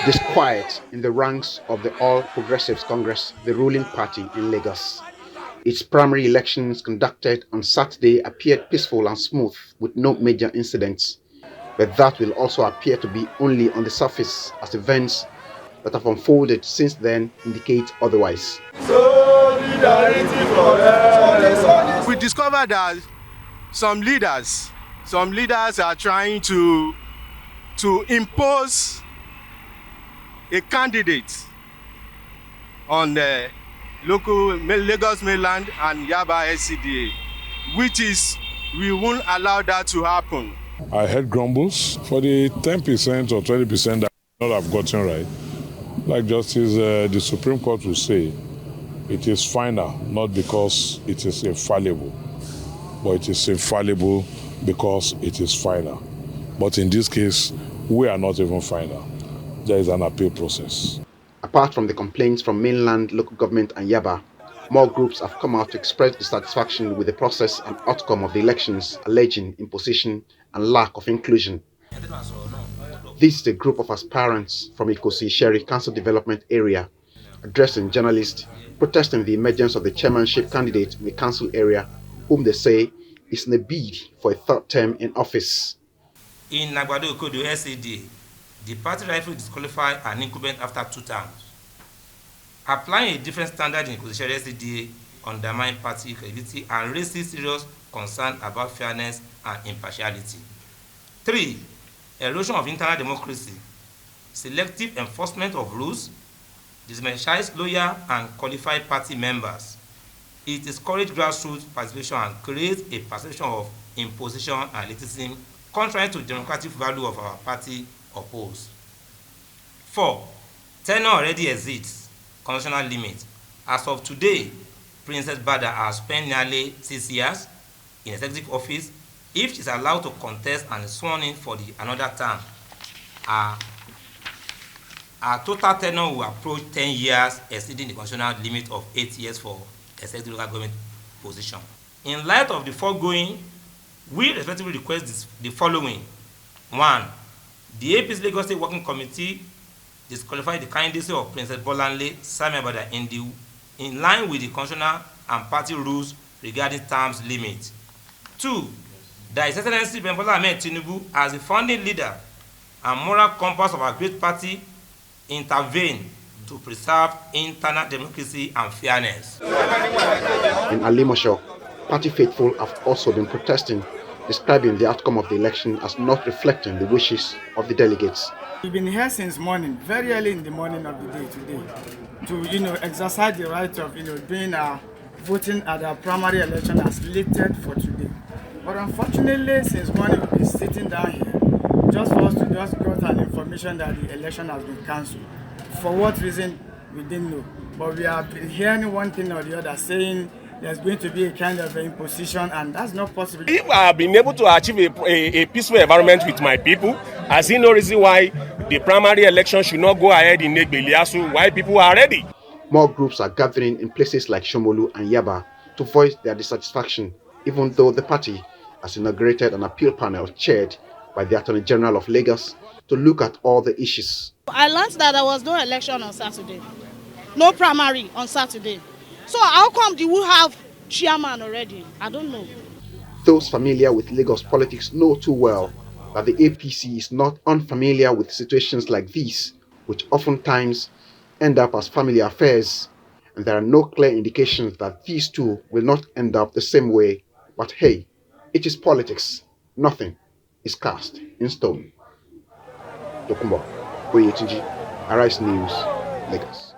Disquiet in the ranks of the All Progressives Congress, the ruling party in Lagos. Its primary elections conducted on Saturday appeared peaceful and smooth with no major incidents, but that will also appear to be only on the surface as events that have unfolded since then indicate otherwise. We discovered that some leaders are trying to impose a candidate on the local Lagos mainland and Yaba SCDA, which is, we won't allow that to happen. I heard grumbles for the 10% or 20% that I not have gotten right. Like Justice, the Supreme Court will say, it is final, not because it is infallible, but it is infallible because it is final. But in this case, we are not even final. There is an appeal process. Apart from the complaints from mainland local government and Yaba, more groups have come out to express dissatisfaction with the process and outcome of the elections, alleging imposition and lack of inclusion. This is a group of aspirants from Ikosi Sherry Council Development Area addressing journalists protesting the emergence of the chairmanship candidate in the council area, whom they say is in a bid for a third term in office. In Nagbado Okodo SAD, the party rightfully disqualified an incumbent after 2 terms. Applying a different standard in Ikosi Sherry SAD undermines party credibility and raises serious concern about fairness and impartiality. 3. Erosion of internal democracy, selective enforcement of rules, disenfranchised loyal and qualified party members. It discourages grassroots participation and creates a perception of imposition and elitism contrary to the democratic value of our party opposed. 4. Tenure already exceeds constitutional limit. As of today, Princess Bada has spent nearly 6 years in executive office. If she is allowed to contest and is sworn in for another term, our total tenure will approach 10 years, exceeding the constitutional limit of 8 years for executive local government position. In light of the foregoing, we respectively request the following. 1. The APC Lagos State Working Committee disqualified the candidacy of Princess Bolanle Sami Abada in line with the constitutional and party rules regarding terms limit. 2. That His Excellency Ben Bola Ahmed Tinubu, as the founding leader and moral compass of our great party, intervene to preserve internal democracy and fairness. In Alimosho, party faithful have also been protesting, describing the outcome of the election as not reflecting the wishes of the delegates. We've been here since morning, very early in the morning of the day today, to exercise the right of being voting at our primary election as slated for today. But unfortunately, since morning we've been sitting down here just for us to just got an information that the election has been cancelled. For what reason, we didn't know. But we have been hearing one thing or the other saying there's going to be a kind of imposition, and that's not possible. If I have been able to achieve a peaceful environment with my people, I see no reason why the primary election should not go ahead in Negbeliasu while people are ready. More groups are gathering in places like Shomolu and Yaba to voice their dissatisfaction, even though the party has inaugurated an appeal panel chaired by the Attorney General of Lagos to look at all the issues. I learned that there was no election on Saturday, no primary on Saturday. So how come do we have chairman already? I don't know. Those familiar with Lagos politics know too well that the APC is not unfamiliar with situations like these, which oftentimes end up as family affairs, and there are no clear indications that these two will not end up the same way. But hey, it is politics. Nothing is cast in stone. Tokumbo Oyetunji, Arise News, Lagos.